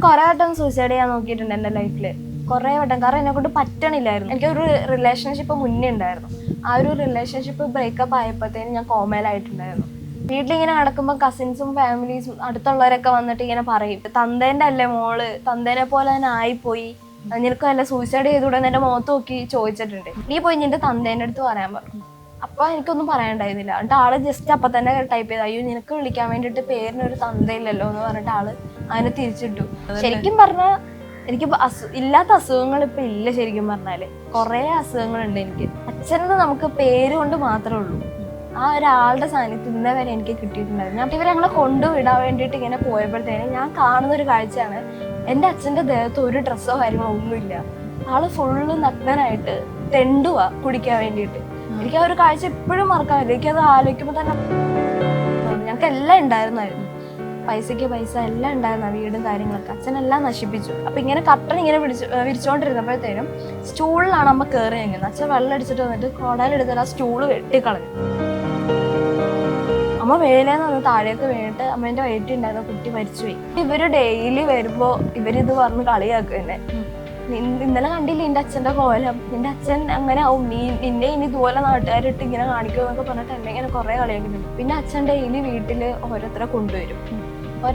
കുറെ വട്ടം സൂസൈഡ് ചെയ്യാൻ നോക്കിയിട്ടുണ്ട് എൻ്റെ ലൈഫിൽ, കുറെ വട്ടം. കാരണം എന്നെ കൊണ്ട് പറ്റണില്ലായിരുന്നു. എനിക്കൊരു റിലേഷൻഷിപ്പ് മുന്നേ ഉണ്ടായിരുന്നു. ആ ഒരു റിലേഷൻഷിപ്പ് ബ്രേക്കപ്പ് ആയപ്പോഴത്തേനും ഞാൻ കോമയിലായിട്ടുണ്ടായിരുന്നു. വീട്ടിലിങ്ങനെ നടക്കുമ്പോൾ കസിൻസും ഫാമിലീസും അടുത്തുള്ളവരൊക്കെ വന്നിട്ട് ഇങ്ങനെ പറയും, തന്തേൻ്റെ അല്ലേ മോള്, തന്തേനെ പോലെ തന്നെ ആയിപ്പോയി, നിനക്ക് അല്ല സൂസൈഡ് ചെയ്തുകൂടെ എൻ്റെ മുഖത്ത് നോക്കി ചോദിച്ചിട്ടുണ്ട്. നീ പോയി നിന്റെ തന്തേൻ്റെ അടുത്ത് പറയാൻ പറഞ്ഞു. അപ്പൊ എനിക്കൊന്നും പറയാനുണ്ടായിരുന്നില്ല. എന്നിട്ട് ആള് ജസ്റ്റ് അപ്പൊ തന്നെ ടൈപ്പ് ചെയ്ത്, അയ്യോ നിനക്ക് വിളിക്കാൻ വേണ്ടിട്ട് പേരിനൊരു തന്തയില്ലല്ലോ എന്ന് പറഞ്ഞിട്ട് ആള് അതിനെ തിരിച്ചിട്ടു. ശരിക്കും പറഞ്ഞാൽ എനിക്ക് ഇല്ലാത്ത അസുഖങ്ങൾ ഇപ്പൊ ഇല്ല. ശരിക്കും പറഞ്ഞാല് കുറെ അസുഖങ്ങളുണ്ട് എനിക്ക്. അച്ഛനെന്ന് നമുക്ക് പേര് കൊണ്ട് മാത്രമേ ഉള്ളൂ. ആ ഒരാളുടെ സാന്നിധ്യം ഇന്നേ വരെ എനിക്ക് കിട്ടിയിട്ടുണ്ടായിരുന്നു. ഞാൻ ഇവരെ ഞങ്ങളെ കൊണ്ടുവിടാൻ വേണ്ടിയിട്ട് ഇങ്ങനെ പോയപ്പോഴത്തേനും ഞാൻ കാണുന്ന ഒരു കാഴ്ചയാണ്, എൻ്റെ അച്ഛൻ്റെ ദേഹത്ത് ഒരു ഡ്രസ്സോ കാര്യങ്ങളോ ഒന്നുമില്ല. ആള് ഫുള്ള് നഗ്നനായിട്ട് തെണ്ടുവാ കുടിക്കാൻ വേണ്ടിയിട്ട്. എനിക്ക് ആ ഒരു കാഴ്ച എപ്പോഴും മറക്കാൻ പറ്റില്ല. എനിക്കത് ആലോചിക്കുമ്പോൾ തന്നെ ഞങ്ങൾക്ക് എല്ലാം ഉണ്ടായിരുന്നായിരുന്നു, പൈസയ്ക്ക് പൈസ എല്ലാം ഉണ്ടായിരുന്ന വീടും കാര്യങ്ങളൊക്കെ. അച്ഛനെല്ലാം നശിപ്പിച്ചു. അപ്പൊ ഇങ്ങനെ കട്ടൻ ഇങ്ങനെ വിരിച്ചോണ്ടിരുന്നപ്പോഴത്തേനും സ്റ്റൂളിലാണ് അമ്മ കയറി ഞങ്ങുന്നത്. അച്ഛൻ വെള്ളം അടിച്ചിട്ട് വന്നിട്ട് കോടയിലെടുത്തിട്ട് ആ സ്റ്റൂള് വെട്ടിക്കളഞ്ഞു. അമ്മ മേലേന്ന് വന്ന് താഴേക്ക് വീണിട്ട് അമ്മേന്റെ വയറ്റിണ്ടായിരുന്ന കുട്ടി മരിച്ചുപോയി. ഇവര് ഡെയിലി വരുമ്പോ ഇവരിത് പറഞ്ഞ് കളിയാക്കും എന്നെ. ഇന്നലെ കണ്ടില്ല നിന്റെ അച്ഛന്റെ കോലം, നിന്റെ അച്ഛൻ അങ്ങനെ ആവും, നിന്നെ ഇനി ഇതുപോലെ നാട്ടുകാരിട്ട് ഇങ്ങനെ കാണിക്കുമെന്നൊക്കെ പറഞ്ഞിട്ട് എന്നെ ഇങ്ങനെ കുറെ കളിയാക്കുന്നുണ്ട്. പിന്നെ അച്ഛൻ ഡെയിലി വീട്ടില് ഓരോരുത്തരെ കൊണ്ടുവരും.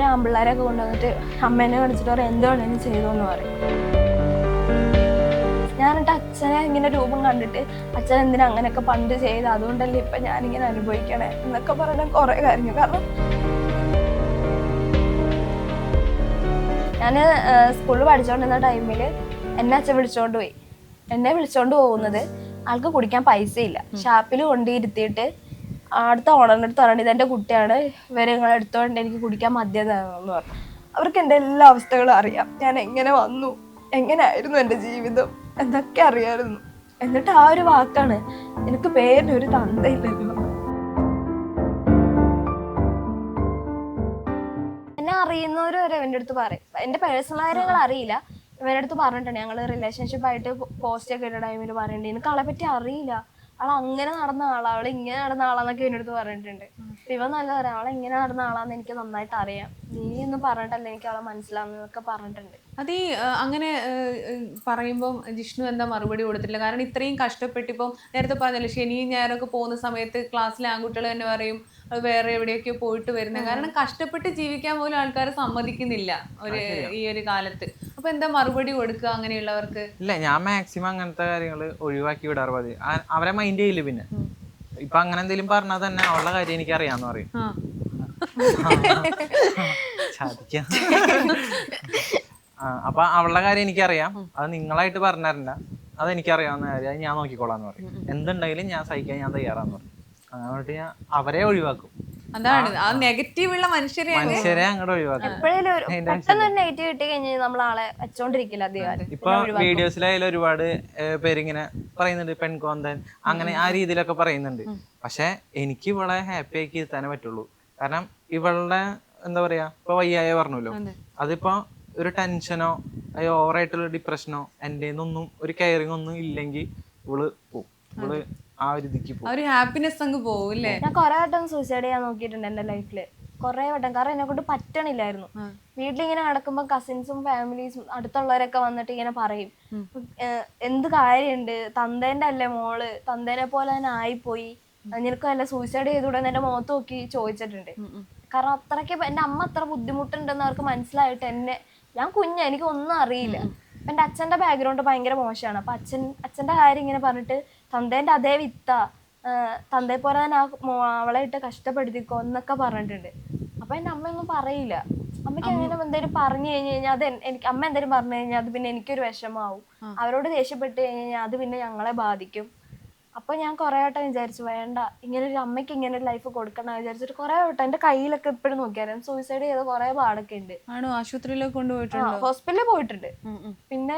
ആമ്പിള്ളേരൊക്കെ കൊണ്ടുവന്നിട്ട് അമ്മേനെ കാണിച്ചിട്ട് പറയും എന്താണ് ചെയ്തോന്ന് പറയും. ഞാനിട്ട് അച്ഛനെ ഇങ്ങനെ രൂപം കണ്ടിട്ട് അച്ഛൻ എന്തിനാ അങ്ങനെയൊക്കെ പണ്ട് ചെയ്ത്, അതുകൊണ്ടല്ലേ ഇപ്പൊ ഞാനിങ്ങനെ അനുഭവിക്കണേ എന്നൊക്കെ പറഞ്ഞാൽ കുറെ കാര്യങ്ങൾ. കാരണം ഞാൻ സ്കൂളിൽ പഠിച്ചോണ്ടിരുന്ന ടൈമിൽ എന്നെ അച്ഛൻ വിളിച്ചോണ്ട് പോയി. എന്നെ വിളിച്ചോണ്ട് പോകുന്നത് ആൾക്ക് കുടിക്കാൻ പൈസയില്ല. ഷാപ്പിൽ കൊണ്ടിരുത്തിയിട്ട് അടുത്ത ഓണറിൻ്റെ അടുത്ത് പറഞ്ഞിട്ട് ഇതെൻ്റെ കുട്ടിയാണ്, ഇവരെ നിങ്ങളെ എടുത്തോണ്ട് എനിക്ക് കുടിക്കാൻ മദ്യം തരണമെന്ന് പറഞ്ഞു. അവർക്ക് എൻ്റെ എല്ലാ അവസ്ഥകളും അറിയാം. ഞാൻ എങ്ങനെ വന്നു, എങ്ങനെയായിരുന്നു എൻ്റെ ജീവിതം എന്നൊക്കെ അറിയാമായിരുന്നു. എന്നിട്ട് ആ ഒരു വാക്കാണ്, എനിക്ക് പേരിനൊരു തന്തയില്ലല്ലോ. എന്നെ അറിയുന്നവര് വരെ എൻ്റെ അടുത്ത് പറയും. എൻ്റെ പേഴ്സണൽ കാര്യങ്ങൾ അറിയില്ല, ഇവരുടെ അടുത്ത് പറഞ്ഞിട്ടുണ്ട്. ഞങ്ങൾ റിലേഷൻഷിപ്പ് ആയിട്ട് പോസ്റ്റ് ഒക്കെ ഇട്ട ടൈമിൽ പറയണ്ടേ എനിക്ക് ആളെ പറ്റി അറിയില്ല, അവൾ അങ്ങനെ നടന്ന ആളാ, അവൾ ഇങ്ങനെ നടന്ന ആളാന്നൊക്കെ എൻ്റെ അടുത്ത് പറഞ്ഞിട്ടുണ്ട്. ഇവൻ നല്ല പറയാം, അവളെ ഇങ്ങനെ നടന്ന ആളാന്ന് എനിക്ക് നന്നായിട്ട് അറിയാം, നീ ഒന്നും പറഞ്ഞിട്ടല്ല എനിക്ക് അവളെ മനസ്സിലാവുന്നതൊക്കെ പറഞ്ഞിട്ടുണ്ട്. അത് ഈ അങ്ങനെ പറയുമ്പോൾ ജിഷ്ണു എന്താ മറുപടി കൊടുത്തിട്ടില്ല? കാരണം ഇത്രയും കഷ്ടപ്പെട്ടിപ്പം നേരത്തെ പറഞ്ഞല്ലോ, ശനിയും ഞായറൊക്കെ പോകുന്ന സമയത്ത് ക്ലാസ്സിലെ ആൺകുട്ടികൾ തന്നെ പറയും വേറെ എവിടെയൊക്കെയോ പോയിട്ട് വരുന്നത്. കാരണം കഷ്ടപ്പെട്ട് ജീവിക്കാൻ പോലും ആൾക്കാർ സമ്മതിക്കുന്നില്ല ഈ ഒരു കാലത്ത്. അപ്പൊ എന്താ മറുപടി കൊടുക്കുക അങ്ങനെയുള്ളവർക്ക്? ഇല്ല, ഞാൻ മാക്സിമം അങ്ങനത്തെ കാര്യങ്ങൾ ഒഴിവാക്കി വിടാറ് പതിവ്. അവരെ മൈൻഡ് ചെയ്യില്ല. പിന്നെ ഇപ്പൊ അങ്ങനെ എന്തെങ്കിലും പറഞ്ഞാൽ തന്നെ അവളുടെ കാര്യം എനിക്ക് അറിയാന്ന് പറയും. അപ്പൊ അവളുടെ കാര്യം എനിക്കറിയാം, അത് നിങ്ങളായിട്ട് പറഞ്ഞിരണ്ട, അതെനിക്കറിയാവുന്ന കാര്യം, അത് ഞാൻ നോക്കിക്കോളാന്ന് പറയും. എന്തുണ്ടെങ്കിലും ഞാൻ സഹിക്കാൻ ഞാൻ തയ്യാറാന്ന് പറയും. അങ്ങനെ ഞാൻ അവരെ ഒഴിവാക്കും. അതാണ് ആ നെഗറ്റീവ് ഉള്ള മനുഷ്യരെ അങ്ങോട്ട് ഒഴിവാക്കും. നെഗറ്റീവ് കിട്ടി കഴിഞ്ഞാൽ നമ്മൾ ആളെ വെച്ചോണ്ടിരിക്കില്ല അധികം. ഇപ്പൊ വീഡിയോസിലായാലും ഒരുപാട് പേരിങ്ങനെ പറയുന്നുണ്ട് പെൺകോന്തൻ, അങ്ങനെ ആ രീതിയിലൊക്കെ പറയുന്നുണ്ട്. പക്ഷെ എനിക്ക് ഇവളെ ഹാപ്പി ആക്കി ഇരുത്താനേ പറ്റുള്ളൂ. കാരണം ഇവളുടെ എന്താ പറയാ, ഇപ്പൊ വയ്യായ പറഞ്ഞല്ലോ, അതിപ്പോ ഒരു ടെൻഷനോ ഓവറായിട്ടുള്ള ഡിപ്രഷനോ എൻ്റെ ഒന്നും ഒരു കെയറിങ് ഒന്നും ഇല്ലെങ്കിൽ ഇവള് പോവും. ഇവള് ആ ഒരു ഇതിക്ക് പോകും, ഹാപ്പിനെസ് അങ്ങ് പോകും. ഞാൻ കുറെ വട്ടം സൂസൈഡ് ചെയ്യാൻ നോക്കിയിട്ടുണ്ട് എൻ്റെ ലൈഫില്, കുറെ വട്ടം. കാരണം എന്നെ കൊണ്ട് പറ്റണില്ലായിരുന്നു. വീട്ടിലിങ്ങനെ നടക്കുമ്പോൾ കസിൻസും ഫാമിലീസും അടുത്തുള്ളവരൊക്കെ വന്നിട്ട് ഇങ്ങനെ പറയും, എന്ത് കാര്യമുണ്ട്, തന്തേൻ്റെ അല്ലേ മോള്, തന്തേനെ പോലെ തന്നെ ആയിപ്പോയി, നിനക്ക് അല്ല സൂസൈഡ് ചെയ്തുകൂടെ എൻ്റെ മുഖത്ത് നോക്കി ചോദിച്ചിട്ടുണ്ട്. കാരണം അത്രയ്ക്ക് എൻ്റെ അമ്മ അത്ര ബുദ്ധിമുട്ടുണ്ടെന്ന് അവർക്ക് മനസ്സിലായിട്ട് ഞാൻ കുഞ്ഞാ, എനിക്ക് ഒന്നും അറിയില്ല. എൻ്റെ അച്ഛൻ്റെ ബാക്ക്ഗ്രൗണ്ട് ഭയങ്കര മോശമാണ്. അപ്പൊ അച്ഛൻ്റെ കാര്യം ഇങ്ങനെ പറഞ്ഞിട്ട് തന്തേൻ്റെ അതേ വിത്ത, തന്തേ പോലെ തന്നെ അവളെ ഇട്ട് കഷ്ടപ്പെടുത്തിക്കോ എന്നൊക്കെ പറഞ്ഞിട്ടുണ്ട്. അപ്പൊ എൻ്റെ അമ്മയൊന്നും പറയില്ല. അമ്മയ്ക്ക് അങ്ങനെ എന്തെങ്കിലും പറഞ്ഞു കഴിഞ്ഞ് കഴിഞ്ഞാൽ അത് എനിക്ക്, അമ്മ എന്തെങ്കിലും പറഞ്ഞു കഴിഞ്ഞാൽ അത് പിന്നെ എനിക്കൊരു വിഷമാവും. അവരോട് ദേഷ്യപ്പെട്ട് കഴിഞ്ഞ് കഴിഞ്ഞാൽ അത് പിന്നെ ഞങ്ങളെ ബാധിക്കും. അപ്പൊ ഞാൻ കുറെ വട്ടം വിചാരിച്ചു വേണ്ട, ഇങ്ങനെ ഒരു അമ്മയ്ക്ക് ഇങ്ങനെ ഒരു ലൈഫ് കൊടുക്കണം വിചാരിച്ചിട്ട് കുറെ വട്ടം എൻ്റെ കയ്യിലൊക്കെ ഇപ്പോഴും നോക്കിയായിരുന്നു സൂയിസൈഡ് ചെയ്ത കുറെ പാടൊക്കെ ഉണ്ട്. ആശുപത്രിയിലൊക്കെ കൊണ്ടുപോയിട്ടുണ്ട്, ഹോസ്പിറ്റലിൽ പോയിട്ടുണ്ട്. പിന്നെ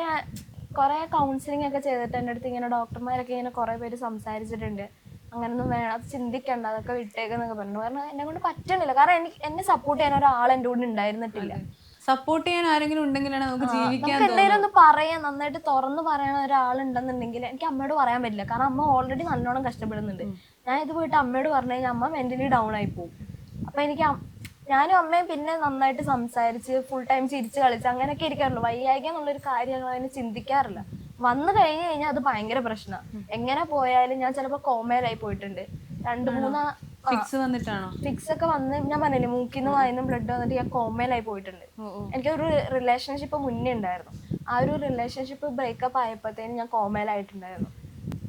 കുറെ കൗൺസിലിംഗ് ഒക്കെ ചെയ്തിട്ട് എൻ്റെ അടുത്ത് ഇങ്ങനെ ഡോക്ടർമാരൊക്കെ ഇങ്ങനെ കുറെ പേര് സംസാരിച്ചിട്ടുണ്ട്, അങ്ങനൊന്നും വേണം, അത് ചിന്തിക്കണ്ട, അതൊക്കെ വിട്ടേക്കെന്നൊക്കെ പറഞ്ഞു. കാരണം എന്നെ കൊണ്ട് പറ്റണില്ല. കാരണം എന്നെ സപ്പോർട്ട് ചെയ്യാൻ ഒരാൾ എൻ്റെ കൂടെ ഉണ്ടായിരുന്നിട്ടില്ല. സപ്പോർട്ട് ചെയ്യാൻ ആരെങ്കിലും ഉണ്ടെങ്കിലാണ് നമുക്ക് ജീവിക്കാൻ. എന്തെങ്കിലും ഒന്ന് പറയാൻ, നന്നായിട്ട് തുറന്നു പറയണ ഒരാളുണ്ടെന്നുണ്ടെങ്കിൽ എനിക്ക് അമ്മയോട് പറയാൻ പറ്റില്ല. കാരണം അമ്മ ഓൾറെഡി നല്ലോണം കഷ്ടപ്പെടുന്നുണ്ട്. ഞാൻ ഇത് പോയിട്ട് അമ്മയോട് പറഞ്ഞു കഴിഞ്ഞാൽ അമ്മ മെന്റലി ഡൗൺ ആയി പോകും. അപ്പൊ എനിക്ക് ഞാനും അമ്മയും പിന്നെ നന്നായിട്ട് സംസാരിച്ച് ഫുൾ ടൈം ചിരിച്ച് കളിച്ച് അങ്ങനെയൊക്കെ ഇരിക്കാറുള്ളൂ. വയ്യായ്ക എന്നുള്ളൊരു കാര്യം ഞങ്ങൾ അതിന് ചിന്തിക്കാറില്ല. വന്നു കഴിഞ്ഞു കഴിഞ്ഞാൽ അത് ഭയങ്കര പ്രശ്നമാണ്. എങ്ങനെ പോയാലും ഞാൻ ചിലപ്പോൾ കോമയിലായി പോയിട്ടുണ്ട്. 2-3 ഫിക്സ് വന്നിട്ടാണോ? ഫിക്സ് ഒക്കെ വന്ന് ഞാൻ പറഞ്ഞില്ലേ മൂക്കിന്ന് വായിന്നും ബ്ലഡ് വന്നിട്ട് ഞാൻ കോമയിലായി പോയിട്ടുണ്ട്. എനിക്കൊരു റിലേഷൻഷിപ്പ് മുന്നേ ഉണ്ടായിരുന്നു. ആ ഒരു റിലേഷൻഷിപ്പ് ബ്രേക്കപ്പ് ആയപ്പോഴത്തേനും ഞാൻ കോമയിലായിട്ടുണ്ടായിരുന്നു.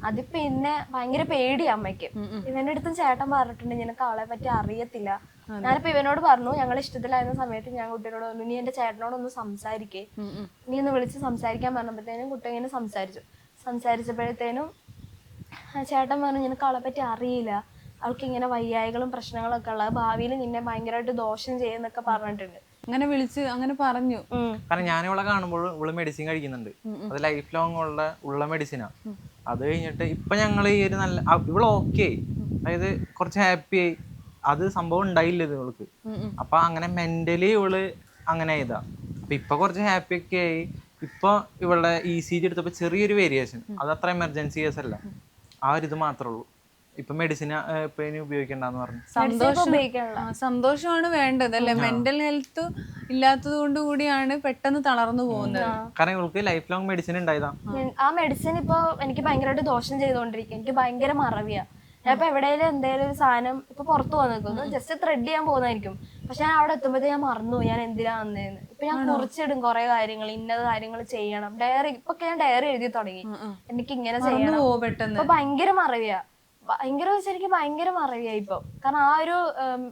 അത് പിന്നെ ഭയങ്കര പേടി അമ്മയ്ക്ക്. ഇവന്റെ അടുത്തും ചേട്ടൻ പറഞ്ഞിട്ടുണ്ട് നിനക്ക് അവളെ പറ്റി അറിയത്തില്ല. ഞാനിപ്പോ ഇവനോട് പറഞ്ഞു, ഞങ്ങൾ ഇഷ്ടത്തിലായിരുന്ന സമയത്ത് ഞാൻ കുട്ടീനോട് പറഞ്ഞു നീ എന്റെ ചേട്ടനോടൊന്ന് സംസാരിക്കേ, നീ ഒന്ന് വിളിച്ച് സംസാരിക്കാൻ പറഞ്ഞപ്പോഴത്തേനും കുട്ടി ഇങ്ങനെ സംസാരിച്ചപ്പോഴത്തേനും ചേട്ടൻ പറഞ്ഞു നിനക്ക് അവളെ പറ്റി അറിയില്ല, അവൾക്ക് ഇങ്ങനെ വയ്യായികളും പ്രശ്നങ്ങളൊക്കെ ഉള്ള, ഭാവിയിൽ നിന്നെ ഭയങ്കരമായിട്ട് ദോഷം ചെയ്യുന്നൊക്കെ പറഞ്ഞിട്ടുണ്ട്. അങ്ങനെ വിളിച്ച് അങ്ങനെ പറഞ്ഞു. കാരണം ഞാൻ ഇവളെ കാണുമ്പോൾ ഇവള് മെഡിസിൻ കഴിക്കുന്നുണ്ട്. അത് ലൈഫ് ലോങ് ഉള്ള മെഡിസിനാ. അത് കഴിഞ്ഞിട്ട് ഇപ്പൊ ഞങ്ങൾ ഈ ഒരു നല്ല ഇവള് ഓക്കെ, അതായത് കുറച്ച് ഹാപ്പി ആയി. അത് സംഭവം ഉണ്ടായില്ല ഇത് ഇവൾക്ക്. അപ്പൊ അങ്ങനെ മെന്റലി ഇവള് അങ്ങനെ ഇതാ. അപ്പൊ ഇപ്പൊ കുറച്ച് ഹാപ്പി ഒക്കെ ആയി. ഇപ്പൊ ഇവളുടെ ECG എടുത്തപ്പോ ചെറിയൊരു വേരിയേഷൻ, അത് അത്ര എമർജൻസി കേസ് അല്ല. ആ ഒരു ഇത് മാത്രമേ ഉള്ളൂ. ഇപ്പൊ മെഡിസിൻ ഇപ്പൊ ഇനി ഉപയോഗിക്കണ്ടെന്ന് പറഞ്ഞു. സന്തോഷമാണ് വേണ്ടത് അല്ലെ. മെന്റൽ ഹെൽത്ത് ഇല്ലാത്തത് കൊണ്ട് കൂടിയാണ് പെട്ടെന്ന് തളർന്നു പോകുന്നത്. കാരണം ഇവൾക്ക് ലൈഫ് ലോങ് മെഡിസിൻ ഉണ്ടായതാ. ആ മെഡിസിൻ ഇപ്പൊ എനിക്ക് ഭയങ്കരമായിട്ട് ദോഷം ചെയ്തോണ്ടിരിക്കും. എനിക്ക് ഭയങ്കര മറവിയാ. ഞാൻ ഇപ്പൊ എവിടെയെങ്കിലും എന്തെങ്കിലും ഒരു സാധനം ഇപ്പൊ പുറത്തു പോകാൻ നിൽക്കുന്നു, ജസ്റ്റ് ത്രെഡ് ചെയ്യാൻ പോകുന്നതായിരിക്കും. പക്ഷെ ഞാൻ അവിടെ എത്തുമ്പോഴത്തേ ഞാൻ മറന്നു ഞാൻ എന്തിനാ വന്നേന്ന്. ഇപ്പൊ ഞാൻ കുറിച്ചിടും കുറെ കാര്യങ്ങൾ, ഇന്നത് കാര്യങ്ങൾ ചെയ്യണം. ഡയറി ഇപ്പൊ ഞാൻ ഡയറി എഴുതി തുടങ്ങി, എനിക്ക് ഇങ്ങനെ ചെയ്യണം. ഇപ്പൊ ഭയങ്കര മറവിയാ. ഭയങ്കര വെച്ചാൽ എനിക്ക് ഭയങ്കര മറവിയായി ഇപ്പൊ. കാരണം ആ ഒരു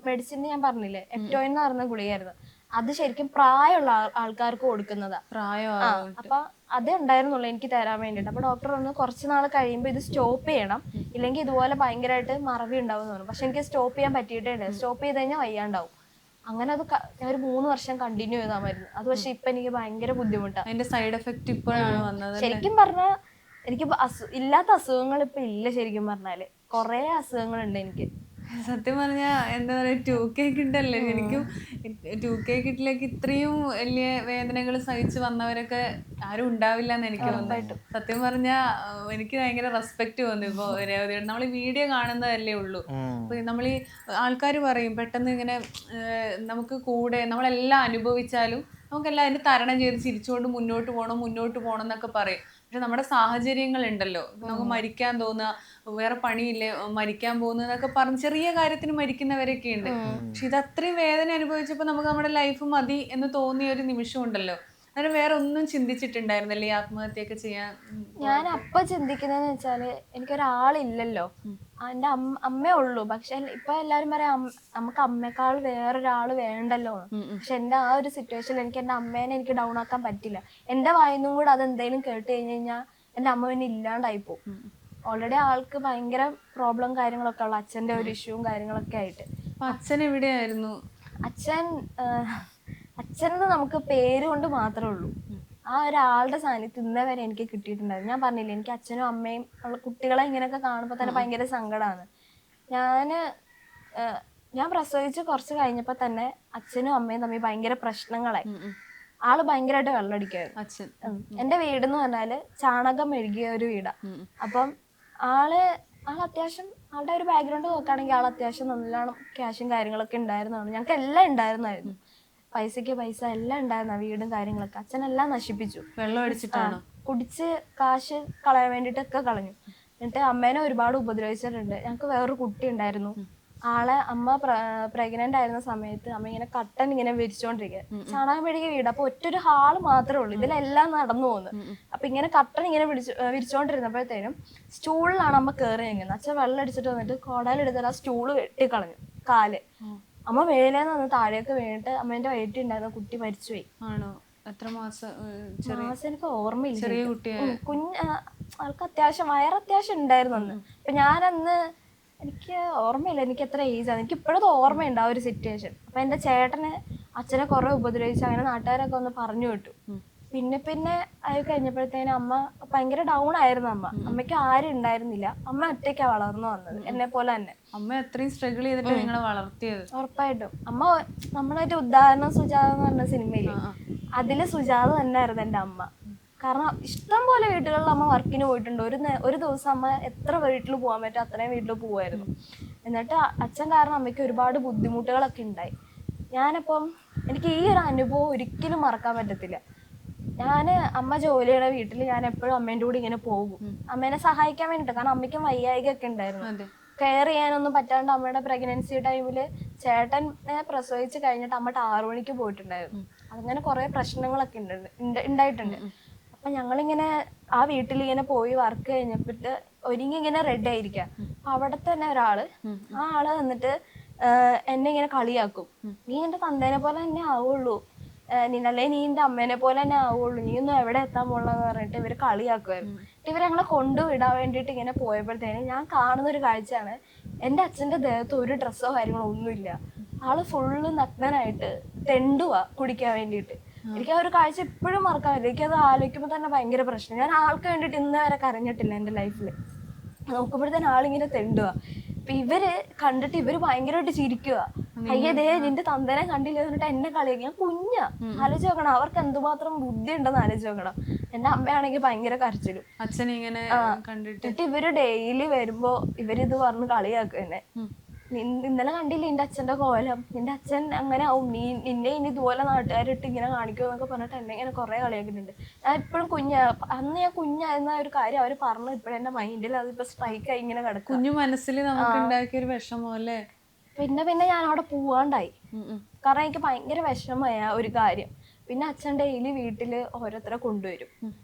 മെഡിസിൻ ഞാൻ പറഞ്ഞില്ലേ, എപ്റ്റോയിൻ എന്ന് പറയുന്ന ഗുളികയായിരുന്നു. അത് ശരിക്കും പ്രായമുള്ള ആൾക്കാർക്ക് കൊടുക്കുന്നതാ. അപ്പൊ അതേ ഉണ്ടായിരുന്നുള്ളൂ എനിക്ക് തരാൻ വേണ്ടിട്ട്. അപ്പൊ ഡോക്ടർ പറഞ്ഞു കുറച്ച് നാൾ കഴിയുമ്പോൾ ഇത് സ്റ്റോപ്പ് ചെയ്യണം, ഇല്ലെങ്കിൽ ഇതുപോലെ ഭയങ്കരമായിട്ട് മറവി ഉണ്ടാവും എന്ന് പറഞ്ഞു. പക്ഷെ എനിക്ക് സ്റ്റോപ്പ് ചെയ്യാൻ പറ്റിയിട്ടേ ഉണ്ട്. സ്റ്റോപ്പ് ചെയ്ത് കഴിഞ്ഞാൽ വയ്യാണ്ടാവും. അങ്ങനെ അത് ഞാൻ ഒരു 3 വർഷം കണ്ടിന്യൂ ചെയ്താ മരുന്ന്. അത് പക്ഷെ ഇപ്പൊ എനിക്ക് ഭയങ്കര ബുദ്ധിമുട്ടാണ്. അതിന്റെ സൈഡ് എഫക്ട് ഇപ്പോഴാണ് വന്നത്. ശരിക്കും പറഞ്ഞാൽ എനിക്ക് ഇല്ലാത്ത അസുഖങ്ങൾ ഇപ്പൊ ഇല്ല. ശരിക്കും പറഞ്ഞാല് കൊറേ അസുഖങ്ങളുണ്ട് എനിക്ക്. സത്യം പറഞ്ഞാ എന്താ പറയാ 2K കിട്ടല്ലേ. ശരിക്കും 2K കിട്ടിലേക്ക് ഇത്രയും വലിയ വേദനകൾ സഹിച്ച് വന്നവരൊക്കെ ആരും ഉണ്ടാവില്ല എന്ന് എനിക്ക് തോന്നുന്നു. സത്യം പറഞ്ഞാ എനിക്ക് ഭയങ്കര റെസ്പെക്ട് തോന്നി. ഇപ്പൊ രേവതിയോട് നമ്മൾ ഈ വീഡിയോ കാണുന്നതല്ലേ ഉള്ളൂ. അപ്പൊ നമ്മൾ ഈ ആൾക്കാർ പറയും പെട്ടെന്ന് ഇങ്ങനെ നമുക്ക് കൂടെ നമ്മളെല്ലാം അനുഭവിച്ചാലും നമുക്കെല്ലാം അതിന് തരണം ചെയ്ത് ചിരിച്ചുകൊണ്ട് മുന്നോട്ട് പോകണം എന്നൊക്കെ പറയും. പക്ഷെ നമ്മുടെ സാഹചര്യങ്ങൾ ഉണ്ടല്ലോ, നമുക്ക് മരിക്കാൻ തോന്നുക, വേറെ പണിയില്ലേ മരിക്കാൻ പോകുന്നതൊക്കെ പറഞ്ഞ് ചെറിയ കാര്യത്തിന് മരിക്കുന്നവരൊക്കെ ഉണ്ട്. പക്ഷെ ഇത് അത്രയും വേദന അനുഭവിച്ചപ്പോൾ നമുക്ക് നമ്മുടെ ലൈഫ് മതി എന്ന് തോന്നിയ ഒരു നിമിഷം ഉണ്ടല്ലോ. അങ്ങനെ വേറെ ഒന്നും ചിന്തിച്ചിട്ടുണ്ടായിരുന്നല്ലേ ഈ ആത്മഹത്യയൊക്കെ ചെയ്യാൻ? ഞാൻ അപ്പൊ ചിന്തിക്കുന്നതെന്ന് വെച്ചാല് എനിക്കൊരാളില്ലല്ലോ, എന്റെ അമ്മേ ഉള്ളൂ. പക്ഷെ ഇപ്പൊ എല്ലാരും പറയാം നമുക്ക് അമ്മയെക്കാൾ വേറൊരാള് വേണ്ടല്ലോ. പക്ഷെ എന്റെ ആ ഒരു സിറ്റുവേഷനിൽ എനിക്ക് എന്റെ അമ്മേനെ എനിക്ക് ഡൗൺ ആക്കാൻ പറ്റില്ല. എന്റെ വായിന്നും കൂടെ അതെന്തെങ്കിലും കേട്ട് കഴിഞ്ഞ് കഴിഞ്ഞാൽ എന്റെ അമ്മ പിന്നെ ഇല്ലാണ്ടായി പോകും. ഓൾറെഡി ആൾക്ക് ഭയങ്കര പ്രോബ്ലം കാര്യങ്ങളൊക്കെ ഉള്ള, അച്ഛന്റെ ഒരു ഇഷ്യൂവും കാര്യങ്ങളൊക്കെ ആയിട്ട്. അച്ഛൻ എവിടെയായിരുന്നു? അച്ഛനെന്ന് നമുക്ക് പേര് കൊണ്ട് മാത്രമേ ഉള്ളൂ. ആ ഒരാളുടെ സാന്നിധ്യം ഇന്നേ വരെ എനിക്ക് കിട്ടിയിട്ടുണ്ടായിരുന്നു. ഞാൻ പറഞ്ഞില്ലേ എനിക്ക് അച്ഛനും അമ്മയും ഉള്ള കുട്ടികളെ ഇങ്ങനെയൊക്കെ കാണുമ്പോൾ തന്നെ ഭയങ്കര സങ്കടമാണ്. ഞാൻ പ്രസവിച്ച് കുറച്ച് കഴിഞ്ഞപ്പോൾ തന്നെ അച്ഛനും അമ്മയും തമ്മിൽ ഭയങ്കര പ്രശ്നങ്ങളായി. ആള് ഭയങ്കരമായിട്ട് വെള്ളമടിക്കുമായിരുന്നു അച്ഛൻ. എന്റെ വീടെന്ന് പറഞ്ഞാല് ചാണകം മെഴുകിയ ഒരു വീടാ. അപ്പം ആള് അത്യാവശ്യം ആളുടെ ഒരു ബാക്ക്ഗ്രൗണ്ട് നോക്കുകയാണെങ്കിൽ ആൾ അത്യാവശ്യം നല്ലോണം ക്യാഷും കാര്യങ്ങളൊക്കെ ഉണ്ടായിരുന്നതാണ്. ഞങ്ങൾക്ക് എല്ലാം ഉണ്ടായിരുന്നായിരുന്നു, പൈസക്ക് പൈസ എല്ലാം ഉണ്ടായിരുന്ന വീടും കാര്യങ്ങളൊക്കെ. അച്ഛനെല്ലാം നശിപ്പിച്ചു. വെള്ളം അടിച്ചിട്ടാണ് കുടിച്ച് കാശ് കളയാൻ വേണ്ടിട്ടൊക്കെ കളഞ്ഞു. എന്നിട്ട് അമ്മേനെ ഒരുപാട് ഉപദ്രവിച്ചിട്ടുണ്ട്. ഞങ്ങൾക്ക് വേറൊരു കുട്ടി ഉണ്ടായിരുന്നു. ആളെ അമ്മ പ്രഗ്നന്റ് ആയിരുന്ന സമയത്ത് അമ്മ ഇങ്ങനെ കട്ടൻ ഇങ്ങനെ വിരിച്ചോണ്ടിരിക്കുക, ചാണകം മെഴുകിയ വീട്. അപ്പൊ ഒറ്റൊരു ഹാള് മാത്രമേ ഉള്ളൂ, ഇതിലെല്ലാം നടന്നു പോകുന്നത്. അപ്പൊ ഇങ്ങനെ കട്ടൻ ഇങ്ങനെ വിരിച്ചോണ്ടിരുന്നപ്പോഴത്തേനും സ്റ്റൂളിലാണ് അമ്മ കയറി നിൽക്കുന്നത്. അച്ഛൻ വെള്ളം അടിച്ചിട്ട് വന്നിട്ട് കോടയിലെടുത്താൽ ആ സ്റ്റൂള് വെട്ടിക്കളഞ്ഞു കാല്. അമ്മ മേലേന്ന് വന്ന് താഴേക്ക് വീണിട്ട് അമ്മേന്റെ വയറ്റിലുണ്ടായിരുന്ന കുട്ടി മരിച്ചുപോയി. ആണോ? എത്ര മാസം? എനിക്ക് ഓർമ്മയില്ല. ചെറിയ കുട്ടി, ആൾക്ക് അത്യാവശ്യം വയറത്യാവശ്യം ഉണ്ടായിരുന്നു അന്ന്. അപ്പൊ ഞാനന്ന് എനിക്ക് ഓർമ്മയില്ല എനിക്ക് എത്ര ഏജാണ്. എനിക്ക് ഇപ്പോഴത് ഓർമ്മയുണ്ട് ആ ഒരു സിറ്റുവേഷൻ. അപ്പൊ എന്റെ ചേട്ടന് അച്ഛനെ കുറെ ഉപദ്രവിച്ചു, അങ്ങനെ നാട്ടുകാരൊക്കെ ഒന്ന് പറഞ്ഞു വിട്ടു. പിന്നെ അത് കഴിഞ്ഞപ്പോഴത്തേനും അമ്മ ഭയങ്കര ഡൗൺ ആയിരുന്നു. അമ്മയ്ക്ക് ആരും ഉണ്ടായിരുന്നില്ല. അമ്മ ഒറ്റയ്ക്കാ വളർന്നു വന്നത്, എന്നെ പോലെ തന്നെ. അമ്മ അത്രയും സ്ട്രഗിൾ ചെയ്തിട്ട് നിങ്ങളെ വളർത്തിയത്? ഉറപ്പായിട്ടും. അമ്മ നമ്മളൊരു ഉദാഹരണം സുജാത എന്ന് പറഞ്ഞ സിനിമയില്, അതില് സുജാത തന്നെ ആയിരുന്നു എന്റെ അമ്മ. കാരണം ഇഷ്ടം പോലെ വീട്ടുകളിൽ അമ്മ വർക്കിന് പോയിട്ടുണ്ട്. ഒരു ദിവസം അമ്മ എത്ര വീട്ടിൽ പോകാൻ പറ്റും അത്രയും വീട്ടിൽ പോവായിരുന്നു. എന്നിട്ട് അച്ഛൻ കാരണം അമ്മയ്ക്ക് ഒരുപാട് ബുദ്ധിമുട്ടുകളൊക്കെ ഉണ്ടായി. ഞാനപ്പം എനിക്ക് ഈ ഒരു അനുഭവം ഒരിക്കലും മറക്കാൻ പറ്റത്തില്ല. അമ്മ ജോലിയുടെ വീട്ടിൽ ഞാൻ എപ്പോഴും അമ്മേൻ്റെ കൂടെ ഇങ്ങനെ പോകും, അമ്മേനെ സഹായിക്കാൻ വേണ്ടിയിട്ട്. കാരണം അമ്മയ്ക്കും വയ്യായികയൊക്കെ ഉണ്ടായിരുന്നു, കെയർ ചെയ്യാനൊന്നും പറ്റാണ്ട്. അമ്മയുടെ പ്രഗ്നൻസി ടൈമിൽ ചേട്ടനെ പ്രസവിച്ച് കഴിഞ്ഞിട്ട് അമ്മ 6 മണിക്ക് പോയിട്ടുണ്ടായിരുന്നു. അങ്ങനെ കുറേ പ്രശ്നങ്ങളൊക്കെ ഉണ്ടായിട്ടുണ്ട്. അപ്പം ഞങ്ങളിങ്ങനെ ആ വീട്ടിലിങ്ങനെ പോയി വർക്ക് കഴിഞ്ഞപ്പോഴത്തെ ഒരുങ്ങി ഇങ്ങനെ റെഡി ആയിരിക്കാം. അപ്പം അവിടെ തന്നെ ഒരാള്, ആ ആള് വന്നിട്ട് എന്നെ ഇങ്ങനെ കളിയാക്കും. നീ എൻ്റെ തന്തേനെ പോലെ തന്നെ ആവുള്ളൂ, അല്ലെ നീ എൻ്റെ അമ്മേനെ പോലെ തന്നെ ആവുള്ളൂ, നീ ഒന്നും എവിടെ എത്താൻ പോകണമെന്ന് പറഞ്ഞിട്ട് ഇവര് കളിയാക്കുമായിരുന്നു. ഇവർ ഞങ്ങളെ കൊണ്ടുവിടാൻ വേണ്ടിയിട്ട് ഇങ്ങനെ പോയപ്പോഴത്തേനും ഞാൻ കാണുന്ന ഒരു കാഴ്ചയാണ്, എൻ്റെ അച്ഛൻ്റെ ദേഹത്ത് ഒരു ഡ്രസ്സോ കാര്യങ്ങളോ ഒന്നുമില്ല, ആള് ഫുള്ള് നഗ്നനായിട്ട് തെണ്ടുവാ കുടിക്കാൻ വേണ്ടിയിട്ട്. എനിക്ക് ആ ഒരു കാഴ്ച ഇപ്പോഴും മറക്കാൻ പറ്റില്ല. എനിക്കത് ആലോചിക്കുമ്പോൾ തന്നെ ഭയങ്കര പ്രശ്നം. ഞാൻ ആൾക്ക് വേണ്ടിയിട്ട് ഇന്ന് വരെ കരഞ്ഞിട്ടില്ല എൻ്റെ ലൈഫിൽ. നോക്കുമ്പോഴത്തേനും ആളിങ്ങനെ തെണ്ടുക. അപ്പൊ ഇവര് കണ്ടിട്ട് ഇവര് ഭയങ്കരമായിട്ട് ചിരിക്കുക, അയ്യതേ നിന്റെ തന്തനെ കണ്ടില്ല എന്നിട്ട് എന്നെ കളിയാക്കി. ഞാൻ കുഞ്ഞാ, ആലോചിച്ച് നോക്കണം അവർക്ക് എന്തുമാത്രം ബുദ്ധി ഉണ്ടെന്ന് ആലോചിച്ച് നോക്കണം. എന്റെ അമ്മയാണെങ്കിൽ ഭയങ്കര കരച്ചിലും. അച്ഛനിങ്ങനെ കണ്ടിട്ട് എന്നിട്ട് ഇവര് ഡെയിലി വരുമ്പോ ഇവരിത് പറഞ്ഞ് കളിയാക്കും എന്നെ. ഇന്നലെ കണ്ടില്ലേ നിന്റെ അച്ഛന്റെ കോലം, നിന്റെ അച്ഛൻ അങ്ങനെ ആവും, നിന്നെ ഇനി ഇതുപോലെ നാട്ടുകാരിട്ട് ഇങ്ങനെ കാണിക്കും എന്നൊക്കെ പറഞ്ഞിട്ട് എന്നെ ഇങ്ങനെ കുറെ കളിയാക്കിയിട്ടുണ്ട്. ഞാൻ ഇപ്പോഴും അന്ന് ഞാൻ കുഞ്ഞായിരുന്ന ഒരു കാര്യം അവര് പറഞ്ഞു ഇപ്പോഴും എന്റെ മൈൻഡിൽ അതിപ്പോ സ്ട്രൈക്കായി ഇങ്ങനെ കിടക്കും. കുഞ്ഞു മനസ്സിൽ നമുക്ക് ഉണ്ടാക്കിയ ഒരു വിഷമം അല്ലേ. പിന്നെ ഞാൻ അവിടെ പോവാണ്ടായി, കാരണം എനിക്ക് ഭയങ്കര വിഷമമായ ഒരു കാര്യം. പിന്നെ അച്ഛൻ ഡെയിലി വീട്ടില് ഓരോരുത്തരെ കൊണ്ടുവരും,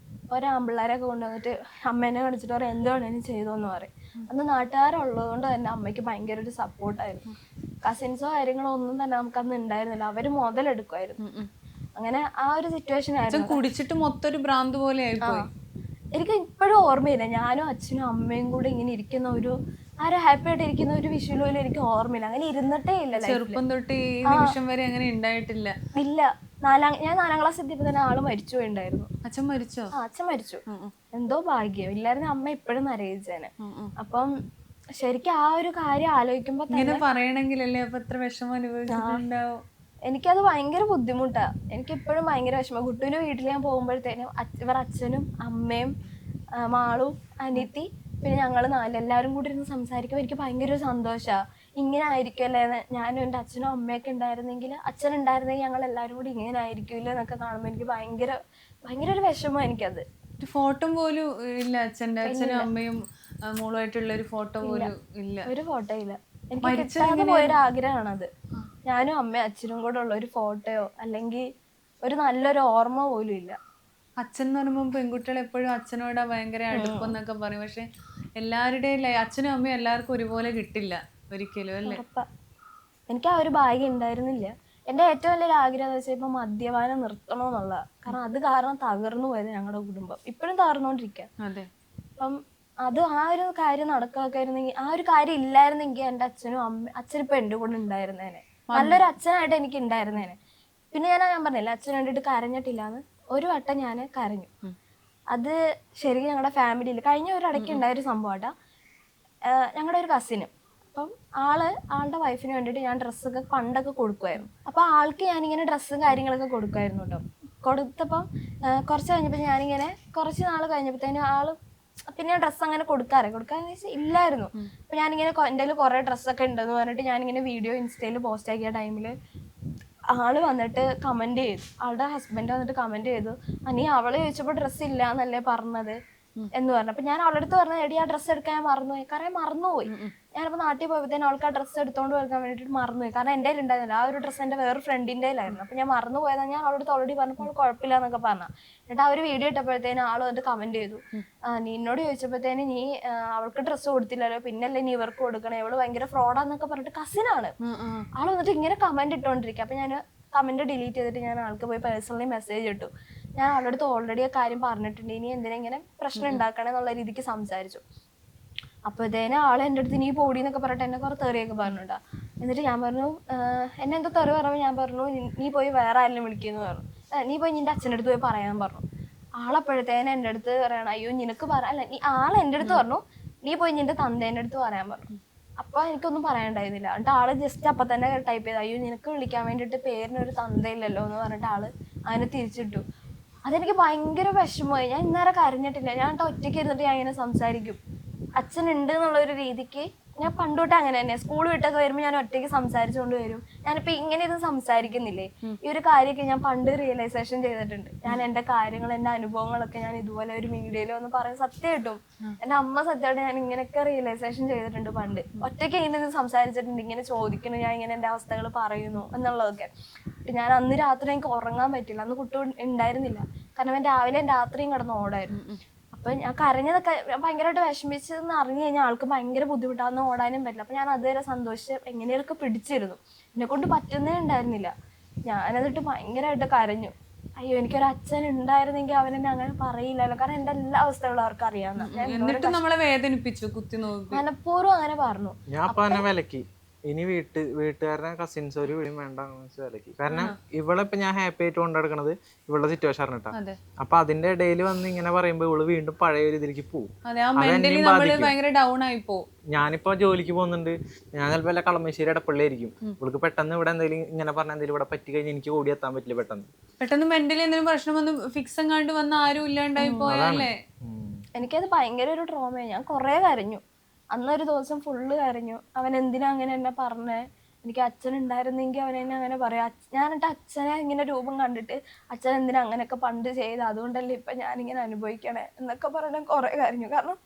ഒരാമ്പിള്ളേരൊക്കെ കൊണ്ടുവന്നിട്ട് അമ്മേനെ കാണിച്ചിട്ട് പറയും എന്തുവേണേലും ചെയ്തോന്ന് പറയും. അന്ന് നാട്ടുകാരുള്ളത് കൊണ്ട് തന്നെ അമ്മയ്ക്ക് ഭയങ്കര ഒരു സപ്പോർട്ടായിരുന്നു. കസിൻസോ കാര്യങ്ങളോ ഒന്നും തന്നെ നമുക്ക് അന്ന് ഉണ്ടായിരുന്നില്ല, അവര് മുതലെടുക്കുമായിരുന്നു. അങ്ങനെ ആ ഒരു സിറ്റുവേഷൻ ആയിരുന്നു. കുടിച്ചിട്ട് മൊത്തം ഒരു ഭ്രാന്ത് പോലെ ആയിപ്പോയി. എനിക്ക് ഇപ്പോഴും ഓർമ്മയില്ല, ഞാനും അച്ഛനും അമ്മയും കൂടെ ഇങ്ങനെ ഇരിക്കുന്ന ഒരു ഹാപ്പി ആയിട്ട് ഇരിക്കുന്ന ഒരു വിഷ്വൽ പോലും എനിക്ക് ഓർമ്മയില്ല. അങ്ങനെ ഇരുന്നിട്ടേ ഇല്ല. ചെറുപ്പം തൊട്ട് ഈ നിമിഷം വരെ അങ്ങനെ ഉണ്ടായിട്ടില്ല. ഇല്ല. ഞാൻ 4ാം ക്ലാസ് എത്തിയപ്പോ തന്നെ ആള് മരിച്ചു പോയിണ്ടായിരുന്നു. അച്ഛൻ മരിച്ചോ? അച്ഛൻ മരിച്ചു. എന്തോ ഭാഗ്യം, ഇല്ലായിരുന്നു അമ്മ ഇപ്പോഴും നരയിച്ചേനെ. അപ്പം ശരിക്കും ആ ഒരു കാര്യം ആലോചിക്കുമ്പോ ഇങ്ങനെ പറയണെങ്കിലല്ലേ അപ്പൊ എത്ര വിഷമം അനുഭവിച്ചിട്ടുണ്ടാവും. എനിക്കത് ഭയങ്കര ബുദ്ധിമുട്ടാ. എനിക്ക് ഇപ്പോഴും ഭയങ്കര വിഷമം. കുട്ടൂന്റെ വീട്ടിൽ ഞാൻ പോകുമ്പോഴത്തേനും ഇവർ അച്ഛനും അമ്മയും മാളും അനിയത്തി പിന്നെ ഞങ്ങള് എല്ലാവരും കൂടി ഇരുന്ന് സംസാരിക്കുമ്പോൾ എനിക്ക് ഭയങ്കര ഒരു സന്തോഷമാണ്. ഇങ്ങനെ ആയിരിക്കുമല്ലേ, ഞാനും എൻ്റെ അച്ഛനും അമ്മയൊക്കെ ഉണ്ടായിരുന്നെങ്കിൽ, അച്ഛൻ ഉണ്ടായിരുന്നെങ്കിൽ ഞങ്ങൾ എല്ലാവരും കൂടി ഇങ്ങനെ ആയിരിക്കില്ല എന്നൊക്കെ കാണുമ്പോൾ എനിക്ക് ഭയങ്കര ഭയങ്കര ഒരു വിഷമം. എനിക്കത് ഒരു ഫോട്ടോ പോലും ഇല്ല, അച്ഛനും അമ്മയും മോളുമായിട്ടുള്ള ഒരു ഫോട്ടോ പോലും ഇല്ല. ഒരു ഫോട്ടോ ഇല്ല. എനിക്ക് കിട്ടാതെ പോയൊരു ആഗ്രഹമാണത്. ഞാനും അമ്മയും അച്ഛനും കൂടെ ഉള്ള ഒരു ഫോട്ടോയോ അല്ലെങ്കിൽ ഒരു നല്ലൊരു ഓർമ്മ പോലും ഇല്ല. അച്ഛൻ എന്ന് പറയുമ്പോൾ പെൺകുട്ടികൾ എപ്പോഴും അച്ഛനോടാ ഭയങ്കര അടുപ്പെന്നൊക്കെ പറയും. പക്ഷെ എല്ലാവരുടെയും അച്ഛനും അമ്മയും എല്ലാവർക്കും ഒരുപോലെ കിട്ടില്ല ഒരിക്കലും അല്ലേ. എനിക്ക് ആ ഒരു ഭാഗ്യം ഉണ്ടായിരുന്നില്ല. എൻ്റെ ഏറ്റവും വലിയൊരു ആഗ്രഹം എന്ന് വെച്ചാൽ ഇപ്പം മദ്യപാനം നിർത്തണമെന്നുള്ള. കാരണം അത് കാരണം തകർന്നു പോയത് ഞങ്ങളുടെ കുടുംബം, ഇപ്പോഴും തകർന്നുകൊണ്ടിരിക്കുക. അതെ. അപ്പം അത് ആ ഒരു കാര്യം നടക്കായിരുന്നെങ്കിൽ, ആ ഒരു കാര്യം ഇല്ലായിരുന്നെങ്കിൽ എൻ്റെ അച്ഛനിപ്പോൾ എൻ്റെ കൂടെ ഉണ്ടായിരുന്നേനെ, നല്ലൊരു അച്ഛനായിട്ട് എനിക്ക് ഉണ്ടായിരുന്നേനെ. പിന്നെ ഞാൻ പറഞ്ഞില്ല അച്ഛൻ വേണ്ടിയിട്ട് കരഞ്ഞിട്ടില്ലാന്ന്. ഒരു വട്ടം ഞാൻ കരഞ്ഞു. അത് ശരിക്കും ഞങ്ങളുടെ ഫാമിലിയിൽ കഴിഞ്ഞ ഒരിടയ്ക്ക് ഉണ്ടായൊരു സംഭവമാട്ടാ. ഞങ്ങളുടെ ഒരു കസിന്, അപ്പം ആളുടെ വൈഫിന് വേണ്ടിയിട്ട് ഞാൻ ഡ്രസ്സൊക്കെ പണ്ടൊക്കെ കൊടുക്കുമായിരുന്നു. അപ്പോൾ ആൾക്ക് ഞാനിങ്ങനെ ഡ്രസ്സും കാര്യങ്ങളൊക്കെ കൊടുക്കുമായിരുന്നു കേട്ടോ. കൊടുത്തപ്പം കുറച്ച് കഴിഞ്ഞപ്പോൾ ഞാനിങ്ങനെ കുറച്ച് നാൾ കഴിഞ്ഞപ്പോഴത്തേനും പിന്നെ ഞാൻ ഡ്രസ്സ് അങ്ങനെ കൊടുക്കാന്ന് വെച്ചാൽ ഇല്ലായിരുന്നു. അപ്പം ഞാനിങ്ങനെ എൻ്റെ കയ്യിൽ കുറേ ഡ്രസ്സൊക്കെ ഉണ്ടെന്ന് പറഞ്ഞിട്ട് ഞാനിങ്ങനെ വീഡിയോ ഇൻസ്റ്റയിൽ പോസ്റ്റ് ആക്കിയ ടൈമിൽ ആള് വന്നിട്ട് കമന്റ് ചെയ്തു, ആളുടെ ഹസ്ബൻഡ് വന്നിട്ട് കമന്റ് ചെയ്തു, നീ അവള് ചോദിച്ചപ്പോൾ ഡ്രസ്സ് ഇല്ല എന്നല്ലേ പറഞ്ഞത് എന്ന് പറഞ്ഞു. അപ്പൊ ഞാൻ അവളുടെ അടുത്ത് പറഞ്ഞത് എടി ആ ഡ്രസ്സ് എടുക്കാൻ ഞാൻ മറന്നുപോയി. കാരണം മറന്നുപോയി, ഞാനിപ്പോൾ നാട്ടിൽ പോയപ്പോഴത്തേനും അവൾക്ക് ആ ഡ്രസ്സ് എടുത്തോണ്ട് കൊടുക്കാൻ വേണ്ടിയിട്ട് മറന്നുപോയി. കാരണം എൻ്റെ കയ്യിൽ ഉണ്ടായിരുന്നില്ല, ആ ഒരു ഡ്രസ്സ് എൻ്റെ വേറെ ഫ്രണ്ടിൻ്റെ കയ്യിലായിരുന്നു. അപ്പൊ ഞാൻ മറന്നു പോയതാണ്. ഞാൻ അവളുടെ അടുത്ത് ഓൾറെഡി പറഞ്ഞപ്പോൾ കുഴപ്പമില്ല എന്നൊക്കെ പറഞ്ഞു. എന്നിട്ട് ആ ഒരു വീഡിയോ ഇട്ടപ്പോഴത്തേനും ആള് വന്നിട്ട് കമന്റ് ചെയ്തു, നീ എന്നോട് ചോദിച്ചപ്പോഴത്തേന് നീ അവൾക്ക് ഡ്രസ്സ് കൊടുത്തില്ലല്ലോ, പിന്നല്ലേ നീ ഇവർക്ക് കൊടുക്കണേ, ഇവള് ഭയങ്കര ഫ്രോഡാന്നൊക്കെ പറഞ്ഞിട്ട് കസിനാണ് ആള് വന്നിട്ട് ഇങ്ങനെ കമന്റ് ഇട്ടോണ്ടിരിക്കുക. അപ്പൊ ഞാൻ കമന്റ് ഡിലീറ്റ് ചെയ്തിട്ട് ഞാൻ ആൾക്ക് പോയി പേഴ്സണലി മെസ്സേജ് ഇട്ടു. ഞാൻ അവളുടെ അടുത്ത് ഓൾറെഡി ആ കാര്യം പറഞ്ഞിട്ടുണ്ട്, ഇനി എന്തിനാ ഇങ്ങനെ പ്രശ്നം ഉണ്ടാക്കണേ എന്നുള്ള രീതിക്ക് സംസാരിച്ചു. അപ്പോഴത്തേനും ആള് എൻ്റെ അടുത്ത് നീ പോടി എന്നൊക്കെ പറഞ്ഞിട്ട് എന്നെ കുറെ തെറിയൊക്കെ പറഞ്ഞിട്ടാ. എന്നിട്ട് ഞാൻ പറഞ്ഞു, എന്നെ എന്തോ തെറി പറയുമ്പോൾ ഞാൻ പറഞ്ഞു നീ പോയി വേറെ ആരെങ്കിലും വിളിക്കുന്നു പറഞ്ഞു, നീ പോയി നിന്റെ അച്ഛൻ്റെ അടുത്ത് പോയി പറയാൻ പറഞ്ഞു. ആളപ്പോഴത്തേനും എൻ്റെ അടുത്ത് പറയണം, അയ്യോ നിനക്ക് അല്ല എൻ്റെ അടുത്ത് പറഞ്ഞു നീ പോയി നിന്റെ തന്തേൻ്റെ അടുത്ത് പറയാൻ പറഞ്ഞു. അപ്പൊ എനിക്കൊന്നും പറയാനുണ്ടായിരുന്നില്ല. എന്നിട്ട് ആള് ജസ്റ്റ് അപ്പൊ തന്നെ ടൈപ്പ് ചെയ്തു, അയ്യോ നിനക്ക് വിളിക്കാൻ വേണ്ടിയിട്ട് പേരിനൊരു തന്തയില്ലല്ലോ എന്ന് പറഞ്ഞിട്ട് ആള് അതിനെ തിരിച്ചിട്ടു. അതെനിക്ക് ഭയങ്കര വിഷമമായി. ഞാൻ ഇന്നേരം കരഞ്ഞിട്ടില്ല. ഞാൻ ഒറ്റയ്ക്ക് ഇരുന്നിട്ട് ഞാൻ ഇങ്ങനെ സംസാരിക്കും, അച്ഛനുണ്ട് എന്നുള്ള ഒരു രീതിക്ക് ഞാൻ പണ്ടോട്ട് അങ്ങനെ തന്നെ സ്കൂൾ വിട്ടൊക്കെ വരുമ്പോൾ ഞാൻ ഒറ്റയ്ക്ക് സംസാരിച്ചുകൊണ്ട് വരും. ഞാനിപ്പോൾ ഇങ്ങനെ ഇത് സംസാരിക്കുന്നില്ലേ, ഈ ഒരു കാര്യമൊക്കെ ഞാൻ പണ്ട് റിയലൈസേഷൻ ചെയ്തിട്ടുണ്ട്. ഞാൻ എൻ്റെ കാര്യങ്ങൾ, എൻ്റെ അനുഭവങ്ങളൊക്കെ ഞാൻ ഇതുപോലെ ഒരു മീഡിയയിൽ വന്ന് പറയും. സത്യം കിട്ടും, എൻ്റെ അമ്മ സത്യമായിട്ട് ഞാൻ ഇങ്ങനെയൊക്കെ റിയലൈസേഷൻ ചെയ്തിട്ടുണ്ട് പണ്ട്. ഒറ്റയ്ക്ക് ഇങ്ങനെ ഇത് സംസാരിച്ചിട്ടുണ്ട്, ഇങ്ങനെ ചോദിക്കുന്നു, ഞാൻ ഇങ്ങനെ എൻ്റെ അവസ്ഥകൾ പറയുന്നു എന്നുള്ളതൊക്കെ. ഞാൻ അന്ന് രാത്രി എനിക്ക് ഉറങ്ങാൻ പറ്റില്ല, അന്ന് കുട്ടി ഉണ്ടായിരുന്നില്ല. കാരണം ഞാൻ രാവിലെയും രാത്രിയും കിടന്ന് ഓടായിരുന്നു. അപ്പൊ ഞാൻ കരഞ്ഞതൊക്കെ ഭയങ്കരമായിട്ട് വിഷമിച്ചെന്ന് അറിഞ്ഞു കഴിഞ്ഞാൽ ആൾക്ക് ഭയങ്കര ബുദ്ധിമുട്ടാന്ന് ഓടാനും പറ്റില്ല. അപ്പൊ ഞാൻ അതുവരെ സന്തോഷിച്ച് എങ്ങനെയൊക്കെ പിടിച്ചിരുന്നു. എന്നെ കൊണ്ട് പറ്റുന്നേ ഉണ്ടായിരുന്നില്ല. ഞാനതിട്ട് ഭയങ്കരമായിട്ട് കരഞ്ഞു. അയ്യോ, എനിക്കൊരു അച്ഛൻ ഉണ്ടായിരുന്നെങ്കിൽ അവൻ എന്നെ അങ്ങനെ പറയില്ലല്ലോ, കാരണം എന്റെ എല്ലാ അവസ്ഥകളും അവർക്ക് അറിയാവുന്ന. എന്നിട്ട് നമ്മളെ വേദനിപ്പിച്ചു, കുത്തി നോക്കി മനഃപൂർവ്വം അങ്ങനെ പറഞ്ഞു. ഞാൻ വിലക്കി. ഇനി വീട്ടുകാരുടെ കസിൻസ് ഒരു വിളിയും വേണ്ട വിലക്കി. കാരണം ഇവളിപ്പോ ഞാൻ ഹാപ്പി ആയിട്ട് കൊണ്ടെടുക്കണത് ഇവളുടെ സിറ്റുവേഷൻ അറിഞ്ഞിട്ടാ. അപ്പൊ അതിന്റെ ഇടയിൽ വന്ന് ഇങ്ങനെ പറയുമ്പോ ഇവള് വീണ്ടും പഴയ ഒരു ഇതിലേക്ക് പോകും. ഞാനിപ്പോ ജോലിക്ക് പോകുന്നുണ്ട്, ഞാൻ ചിലപ്പോ വല്ല കളമശ്ശേരി ഇടപ്പള്ളി ആയിരിക്കും. ഇവൾക്ക് പെട്ടെന്ന് ഇവിടെ എന്തെങ്കിലും ഇങ്ങനെ പറഞ്ഞ എന്തെങ്കിലും ഇവിടെ പറ്റി കഴിഞ്ഞാൽ എനിക്ക് ഓടി എത്താൻ പറ്റില്ല. പെട്ടെന്ന് മെന്റലി എന്തെങ്കിലും പ്രശ്നം വന്ന് ഫിക്സ് എങ്ങാണ്ട് വന്ന് ആരും ഇല്ലാണ്ടായി പോയല്ലേ. എനിക്കത് ഭയങ്കര ഒരു ട്രോമയാണ്. ഞാൻ കുറെ കരഞ്ഞു, അന്നൊരു ദിവസം ഫുള്ള് കരഞ്ഞു. അവൻ എന്തിനാ അങ്ങനെ എന്നെ പറഞ്ഞേ, എനിക്ക് അച്ഛൻ ഉണ്ടായിരുന്നെങ്കിൽ അവൻ എന്നെ അങ്ങനെ പറയാം. ഞാൻ എന്നിട്ട് അച്ഛനെ ഇങ്ങനെ രൂപം കണ്ടിട്ട് അച്ഛൻ എന്തിനാ അങ്ങനെയൊക്കെ പണ്ട് ചെയ്ത്, അതുകൊണ്ടല്ലേ ഇപ്പം ഞാനിങ്ങനെ അനുഭവിക്കണേ എന്നൊക്കെ പറഞ്ഞാൽ കുറേ കരഞ്ഞു. കാരണം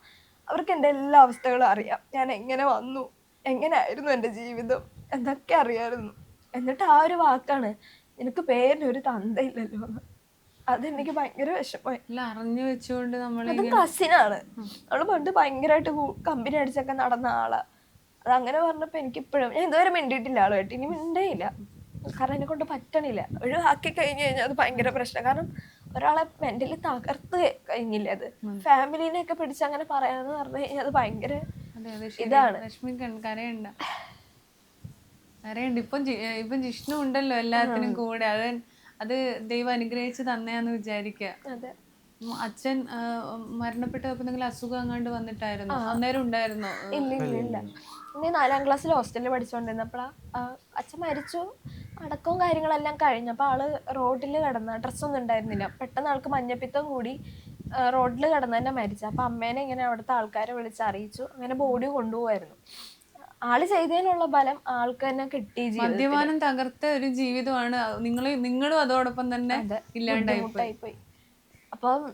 അവർക്ക് എൻ്റെ എല്ലാ അവസ്ഥകളും അറിയാം, ഞാൻ എങ്ങനെ വന്നു, എങ്ങനെയായിരുന്നു എൻ്റെ ജീവിതം എന്നൊക്കെ അറിയാമായിരുന്നു. എന്നിട്ട് ആ ഒരു വാക്കാണ്, എനിക്ക് പേരിനൊരു തന്തയില്ലല്ലോ എന്ന്. അതെനിക്ക് ഭയങ്കര വിഷമമായി. അറിഞ്ഞു വെച്ചുകൊണ്ട് അതും കസിനാണ്. അവള് പണ്ട് ഭയങ്കരമായിട്ട് കമ്പനി അടിച്ചൊക്കെ നടന്ന ആളാ. അത് അങ്ങനെ പറഞ്ഞപ്പോ എനിക്കിപ്പോഴും, ഞാൻ ഇതുവരെ മിണ്ടിയിട്ടില്ല ആളുമായിട്ട്, ഇനി മിണ്ടേയില്ല. കാരണം എന്നെ കൊണ്ട് പറ്റണില്ല. ഒഴിവാക്കി കഴിഞ്ഞു കഴിഞ്ഞാൽ അത് ഭയങ്കര പ്രശ്നം. കാരണം ഒരാളെ മെന്റലി തകർത്ത് കഴിഞ്ഞില്ല. അത് ഫാമിലിനെയൊക്കെ പിടിച്ച് അങ്ങനെ പറയാന്ന് പറഞ്ഞു കഴിഞ്ഞാൽ അത് ഭയങ്കര ഇതാണ്. കരയുണ്ട്. ഇപ്പം ജിഷ്ണു ഉണ്ടല്ലോ എല്ലാത്തിനും കൂടെ. അത് ദൈവം അനുഗ്രഹിച്ച് തന്നെയാന്ന് വിചാരിക്കുക. അച്ഛൻ മരണപ്പെട്ടപ്പോ എന്തെങ്കിലും അസുഖം അങ്ങാണ്ട് വന്നിട്ടായിരുന്നു? അന്നേരം ഉണ്ടായിരുന്നോ? ഇല്ല. ഇനി 4ാം ക്ലാസ്സിൽ ഹോസ്റ്റലിൽ പഠിച്ചുകൊണ്ടിരുന്നപ്പോഴാ അച്ഛൻ മരിച്ചു. അടക്കവും കാര്യങ്ങളെല്ലാം കഴിഞ്ഞപ്പോൾ ആള് റോഡിൽ കിടന്ന, ഡ്രസ്സൊന്നും ഉണ്ടായിരുന്നില്ല. പെട്ടെന്ന് ആൾക്ക് മഞ്ഞപ്പിത്തം കൂടി റോഡിൽ കിടന്ന് തന്നെ മരിച്ചു. അപ്പൊ അമ്മേനെ ഇങ്ങനെ അവിടുത്തെ ആൾക്കാരെ വിളിച്ച് അറിയിച്ചു. അങ്ങനെ ബോഡി കൊണ്ടുപോകായിരുന്നു. ആള് ചെയ്തതിനുള്ള ബലം ആൾക്ക് തന്നെ കിട്ടി. മദ്യപാനം തകർത്ത ഒരു ജീവിതമാണ് നിങ്ങളും അതോടൊപ്പം തന്നെ ഇല്ലാണ്ടായി പോയി. അപ്പം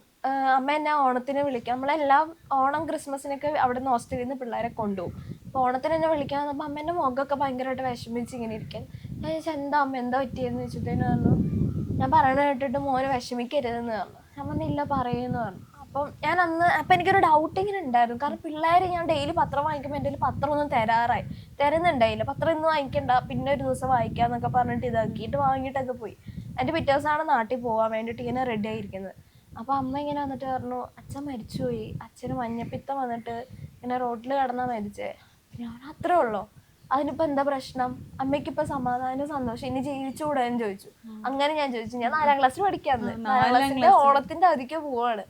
അമ്മ എന്നെ ഓണത്തിന് വിളിക്കാം. നമ്മളെല്ലാം ഓണം ക്രിസ്മസിനൊക്കെ അവിടെ നിന്ന് ഹോസ്റ്റലിൽ നിന്ന് പിള്ളേരെ കൊണ്ടുപോകും. അപ്പോൾ ഓണത്തിന് എന്നെ വിളിക്കാൻ വന്നപ്പോൾ അമ്മേൻ്റെ മുഖമൊക്കെ ഭയങ്കരമായിട്ട് വിഷമിച്ച് ഇങ്ങനെ ഇരിക്കാൻ. ഞാൻ ചോദിച്ചാൽ എന്താ അമ്മ എന്താ പറ്റിയെന്ന് വെച്ചിട്ടേന്ന് പറഞ്ഞു. ഞാൻ പറയണ കേട്ടിട്ട് മോനെ വിഷമിക്കരുതെന്ന് പറഞ്ഞു. ഞാൻ പറഞ്ഞില്ല പറയുമെന്ന് പറഞ്ഞു. അപ്പം എനിക്കൊരു ഡൗട്ട് ഇങ്ങനെ ഉണ്ടായിരുന്നു. കാരണം പിള്ളേർ ഞാൻ ഡെയിലി പത്രം വാങ്ങിക്കുമ്പോൾ എൻ്റെ പത്രം ഒന്നും തരുന്നുണ്ടായില്ല. പത്രം ഇന്ന് വാങ്ങിക്കണ്ട, പിന്നെ ഒരു ദിവസം വായിക്കാന്നൊക്കെ പറഞ്ഞിട്ട് ഇതാക്കിയിട്ട് വാങ്ങിയിട്ടൊക്കെ പോയി. എൻ്റെ പിറ്റേ ദിവസമാണ് നാട്ടിൽ പോകാൻ വേണ്ടിയിട്ട് ഇങ്ങനെ റെഡി ആയിരിക്കുന്നത്. അപ്പോൾ അമ്മ ഇങ്ങനെ വന്നിട്ട് പറഞ്ഞു, അച്ഛൻ മരിച്ചുപോയി, അച്ഛന് മഞ്ഞപ്പിത്തം വന്നിട്ട് ഇങ്ങനെ റോഡിൽ കിടന്നാ മരിച്ചേ. ഞാൻ അത്രേ ഉള്ളൂ, അതിനിപ്പോൾ എന്താ പ്രശ്നം, അമ്മയ്ക്കിപ്പോൾ സമാധാനം സന്തോഷം, ഇനി ജീവിച്ചുകൂടെ എന്ന് ചോദിച്ചു. അങ്ങനെ ഞാൻ ചോദിച്ചു, ഞാൻ 4ാം ക്ലാസ്സിൽ പഠിക്കാന്ന്, 4ാം ക്ലാസ്സിന്റെ ഓണത്തിന്റെ അവധിക്ക് പോവാണ്.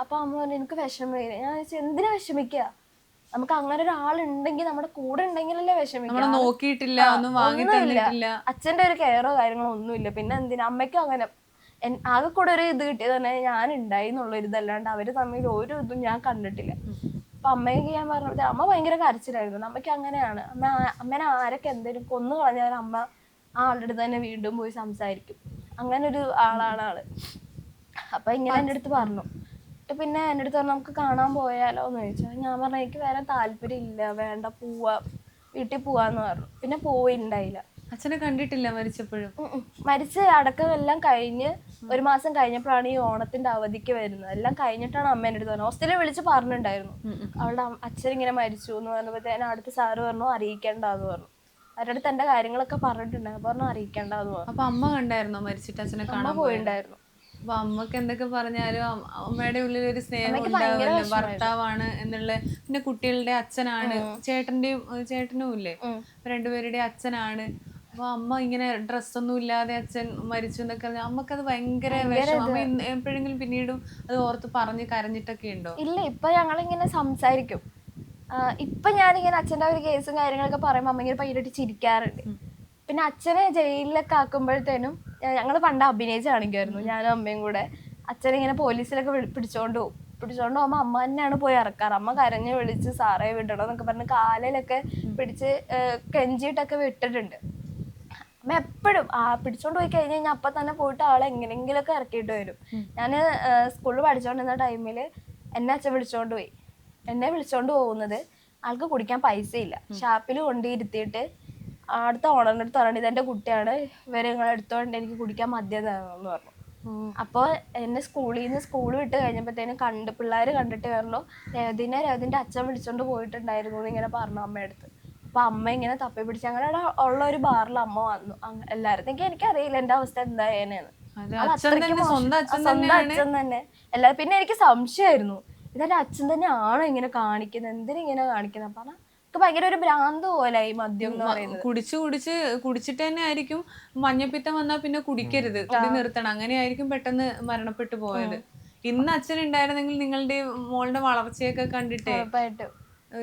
അപ്പൊ അമ്മ പറഞ്ഞു എനിക്ക് വിഷമമില്ല. ഞാൻ ചോദിച്ചു എന്തിനാ വിഷമിക്കുക, നമുക്ക് അങ്ങനെ ഒരാളുണ്ടെങ്കിൽ നമ്മുടെ കൂടെ ഉണ്ടെങ്കിലല്ലേ വിഷമിക്കാം. ഒന്നുമില്ല, അച്ഛന്റെ ഒരു കെയറോ കാര്യങ്ങളോ ഒന്നുമില്ല. പിന്നെ എന്തിനാ അമ്മയ്ക്കും അങ്ങനെ ആകെ കൂടെ ഒരു ഇത് കിട്ടിയത് തന്നെ ഞാൻ ഉണ്ടായി എന്നുള്ളൊരു ഇതല്ലാണ്ട് അവര് തമ്മിൽ ഒരു ഇതും ഞാൻ കണ്ടിട്ടില്ല. അപ്പൊ അമ്മയ്ക്ക് ഞാൻ പറഞ്ഞത്, അമ്മ ഭയങ്കര കരച്ചിലായിരുന്നു. അമ്മയ്ക്ക് അങ്ങനെയാണ്, അമ്മേനെ ആരൊക്കെ എന്തെങ്കിലും കൊന്നു കളഞ്ഞാൽ അമ്മ ആ ആളുടെ അടുത്ത് തന്നെ വീണ്ടും പോയി സംസാരിക്കും. അങ്ങനെ ഒരു ആളാണ് ആള്. അപ്പൊ ഇങ്ങനെ എൻ്റെ അടുത്ത് പറഞ്ഞു. പിന്നെ എൻ്റെ അടുത്ത് പറഞ്ഞു നമുക്ക് കാണാൻ പോയാലോ എന്ന് ചോദിച്ചു. ഞാൻ പറഞ്ഞു എനിക്ക് വരാൻ താല്പര്യം ഇല്ല, വേണ്ട, വീട്ടിൽ പോവാന്ന് പറഞ്ഞു. പിന്നെ പോയിണ്ടായില്ല. അച്ഛനെ കണ്ടിട്ടില്ല മരിച്ചപ്പോഴും. മരിച്ച അടക്കം എല്ലാം കഴിഞ്ഞ് 1 മാസം കഴിഞ്ഞപ്പോഴാണ് ഈ ഓണത്തിന്റെ അവധിക്ക് വരുന്നത്. എല്ലാം കഴിഞ്ഞിട്ടാണ് അമ്മേൻ്റെ അടുത്ത് പറഞ്ഞത്. ഹോസ്റ്റലിൽ വിളിച്ച് പറഞ്ഞിട്ടുണ്ടായിരുന്നു അവളുടെ അച്ഛൻ ഇങ്ങനെ മരിച്ചു എന്ന് പറഞ്ഞപ്പോഴത്തേനും അടുത്ത സാറ് പറഞ്ഞു അറിയിക്കേണ്ടെന്ന് പറഞ്ഞു. അവരുടെ അടുത്ത് എന്റെ കാര്യങ്ങളൊക്കെ പറഞ്ഞിട്ടുണ്ടായിരുന്നു. പറഞ്ഞു അറിയിക്കേണ്ടെന്ന് പറഞ്ഞു. അപ്പൊ അമ്മ കണ്ടായിരുന്നോ മരിച്ചിട്ട് അച്ഛനെ കാണാൻ പോയിണ്ടായിരുന്നു? അപ്പൊ അമ്മക്ക് എന്തൊക്കെ പറഞ്ഞാലും അമ്മയുടെ ഉള്ളിൽ ഒരു സ്നേഹം ഉണ്ടാവില്ല, ഭർത്താവാണ് എന്നുള്ള. പിന്നെ കുട്ടികളുടെ അച്ഛനാണ്, ചേട്ടനും ഇല്ലേ, രണ്ടുപേരുടെ അച്ഛനാണ്. അപ്പൊ അമ്മ ഇങ്ങനെ ഡ്രസ്സൊന്നും ഇല്ലാതെ അച്ഛൻ മരിച്ചു എന്നൊക്കെ പറഞ്ഞാൽ അമ്മക്കത് ഭയങ്കര വിഷമം. അമ്മ എപ്പോഴെങ്കിലും പിന്നീടും അത് ഓർത്ത് പറഞ്ഞ് കരഞ്ഞിട്ടൊക്കെ ഉണ്ടോ? ഇല്ല, ഇപ്പൊ ഞങ്ങളിങ്ങനെ സംസാരിക്കും. ഇപ്പൊ ഞാനിങ്ങനെ അച്ഛൻ്റെ ഒരു കേസും കാര്യങ്ങളൊക്കെ പറയുമ്പോൾ അമ്മ ഇങ്ങനെ പയ്യായിട്ട് ചിരിക്കാറുണ്ട്. പിന്നെ അച്ഛനെ ജയിലിലൊക്കെ ആക്കുമ്പോഴത്തേനും ഞങ്ങൾ പണ്ട് അഭിനയിച്ച് കാണിക്കുമായിരുന്നു, ഞാനും അമ്മയും കൂടെ. അച്ഛനിങ്ങനെ പോലീസിലൊക്കെ പിടിച്ചോണ്ട് പോകും. പിടിച്ചോണ്ട് പോകുമ്പോൾ അമ്മ തന്നെയാണ് പോയി ഇറക്കാറ്. അമ്മ കരഞ്ഞ് വിളിച്ച് സാറേ വിടണം എന്നൊക്കെ പറഞ്ഞ് കാലിലൊക്കെ പിടിച്ച് കെഞ്ചിയിട്ടൊക്കെ വിട്ടിട്ടുണ്ട്. അമ്മ എപ്പോഴും പിടിച്ചോണ്ട് പോയി കഴിഞ്ഞ് കഴിഞ്ഞാൽ അപ്പം തന്നെ പോയിട്ട് ആളെ എങ്ങനെയെങ്കിലുമൊക്കെ ഇറക്കിയിട്ട് വരും. ഞാൻ സ്കൂളിൽ പഠിച്ചുകൊണ്ടിരുന്ന ടൈമിൽ എന്നെ അച്ഛൻ വിളിച്ചോണ്ട് പോയി. എന്നെ വിളിച്ചോണ്ട് പോകുന്നത് ആൾക്ക് കുടിക്കാൻ പൈസ ഇല്ല, ഷാപ്പിൽ കൊണ്ടിരുത്തിയിട്ട് അടുത്ത ഓണറിൻ്റെ അടുത്ത് പറഞ്ഞിട്ട് ഇതെൻ്റെ കുട്ടിയാണ്, ഇവരെ നിങ്ങളെ എടുത്തോണ്ട് എനിക്ക് കുടിക്കാൻ മദ്യം തരണമെന്ന് പറഞ്ഞു. അപ്പോൾ എന്നെ സ്കൂൾ വിട്ട് കഴിഞ്ഞപ്പോഴത്തേനും പിള്ളേർ കണ്ടിട്ട് പറഞ്ഞു രവതിൻ്റെ അച്ഛൻ വിളിച്ചോണ്ട് പോയിട്ടുണ്ടായിരുന്നു എന്ന് ഇങ്ങനെ പറഞ്ഞു അമ്മയുടെ അടുത്ത്. അപ്പൊ അമ്മ ഇങ്ങനെ തപ്പി പിടിച്ച് ഞങ്ങളുടെ ഉള്ള ഒരു ബാറിൽ അമ്മ വന്നു. എല്ലാവരും എനിക്കറിയില്ല എന്റെ അവസ്ഥ എന്തായേനെന്ന്. സ്വന്തം അച്ഛൻ തന്നെ എല്ലാവരും. പിന്നെ എനിക്ക് സംശയമായിരുന്നു, ഇതെന്റെ അച്ഛൻ തന്നെ ആണോ ഇങ്ങനെ കാണിക്കുന്നത്, എന്തിനിങ്ങനെ കാണിക്കുന്നത്. പറഞ്ഞാൽ ഭയങ്കര ഒരു ഭ്രാന്ത് പോലെ ഈ മദ്യം എന്ന് പറയുന്നത്. കുടിച്ചിട്ട് തന്നെ ആയിരിക്കും മഞ്ഞപ്പിത്തം വന്നാൽ പിന്നെ കുടിക്കരുത്, കുടി നിർത്തണം, അങ്ങനെയായിരിക്കും പെട്ടെന്ന് മരണപ്പെട്ടു പോയത്. ഇന്ന് അച്ഛൻ ഉണ്ടായിരുന്നെങ്കിൽ നിങ്ങളുടെ മോളുടെ വളർച്ചയൊക്കെ കണ്ടിട്ടേ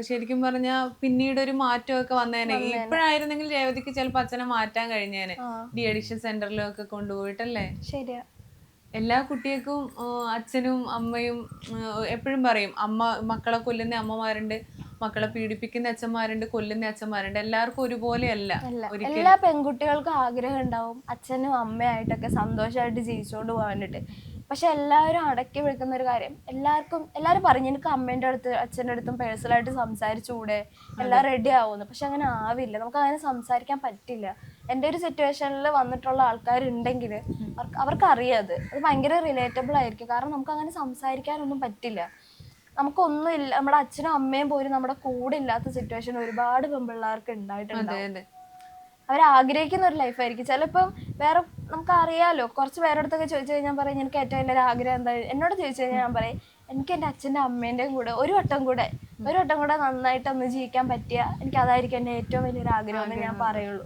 ശരിക്കും പറഞ്ഞാ പിന്നീട് ഒരു മാറ്റമൊക്കെ വന്നേനെ. ഇപ്പോഴായിരുന്നെങ്കിൽ രേവതിക്ക് ചിലപ്പോൾ അച്ഛനെ മാറ്റാൻ കഴിഞ്ഞേനെ, ഡി അഡിക്ഷൻ സെന്ററിലൊക്കെ കൊണ്ടുപോയിട്ടല്ലേ. ശരിയാ. എല്ലാ കുട്ടികൾക്കും അച്ഛനും അമ്മയും എപ്പോഴും പറയും, മക്കളെ കൊല്ലുന്ന അമ്മമാരുണ്ട്, മക്കളെ പീഡിപ്പിക്കുന്ന അച്ഛന്മാരുണ്ട്, കൊല്ലുന്ന അച്ഛന്മാരുണ്ട്. എല്ലാവർക്കും ഒരുപോലെയല്ല. എല്ലാ പെൺകുട്ടികൾക്കും ആഗ്രഹം ഉണ്ടാവും അച്ഛനും അമ്മയായിട്ടൊക്കെ സന്തോഷമായിട്ട് ജീവിച്ചുകൊണ്ട് പോകാൻ വേണ്ടിട്ട്. പക്ഷെ എല്ലാവരും അടക്കി വിളിക്കുന്ന ഒരു കാര്യം, എല്ലാവരും പറയും എനിക്ക് അമ്മേൻ്റെ അടുത്ത് അച്ഛൻ്റെ അടുത്തും പേഴ്സണലായിട്ട് സംസാരിച്ചുകൂടെ, എല്ലാം റെഡി ആവുന്നു. പക്ഷെ അങ്ങനെ ആവില്ല, നമുക്ക് അങ്ങനെ സംസാരിക്കാൻ പറ്റില്ല. എൻ്റെ ഒരു സിറ്റുവേഷനിൽ വന്നിട്ടുള്ള ആൾക്കാരുണ്ടെങ്കിൽ അവർക്കറിയാം അത് ഭയങ്കര റിലേറ്റബിൾ ആയിരിക്കും. കാരണം നമുക്ക് അങ്ങനെ സംസാരിക്കാനൊന്നും പറ്റില്ല. നമുക്കൊന്നും ഇല്ല, നമ്മുടെ അച്ഛനും അമ്മയും പോലും നമ്മുടെ കൂടെ ഇല്ലാത്ത സിറ്റുവേഷൻ ഒരുപാട് പെൺപിള്ളേർക്ക് ഉണ്ടായിട്ടുണ്ട്. അവരാഗ്രഹിക്കുന്ന ഒരു ലൈഫായിരിക്കും. ചിലപ്പം വേറെ നമുക്കറിയാലോ, കുറച്ച് പേരുടെ അടുത്തൊക്കെ ചോദിച്ചു കഴിഞ്ഞാൽ പറയും എനിക്ക് ഏറ്റവും വലിയൊരു ആഗ്രഹം എന്താ. എന്നോട് ചോദിച്ചു കഴിഞ്ഞാൽ ഞാൻ പറയും എനിക്ക് എൻ്റെ അച്ഛൻ്റെ അമ്മേൻ്റെയും കൂടെ ഒരു വട്ടം കൂടെ നന്നായിട്ടൊന്ന് ജീവിക്കാൻ പറ്റിയ എനിക്ക് അതായിരിക്കും എൻ്റെ ഏറ്റവും വലിയൊരു ആഗ്രഹം എന്ന് ഞാൻ പറയുള്ളൂ.